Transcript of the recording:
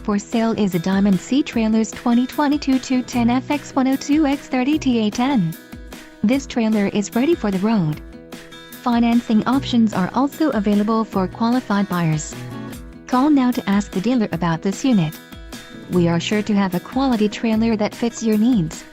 For sale is a Diamond C Trailers 2022 210FX102X30TA10. This trailer is ready for the road. Financing options are also available for qualified buyers. Call now to ask the dealer about this unit. We are sure to have a quality trailer that fits your needs.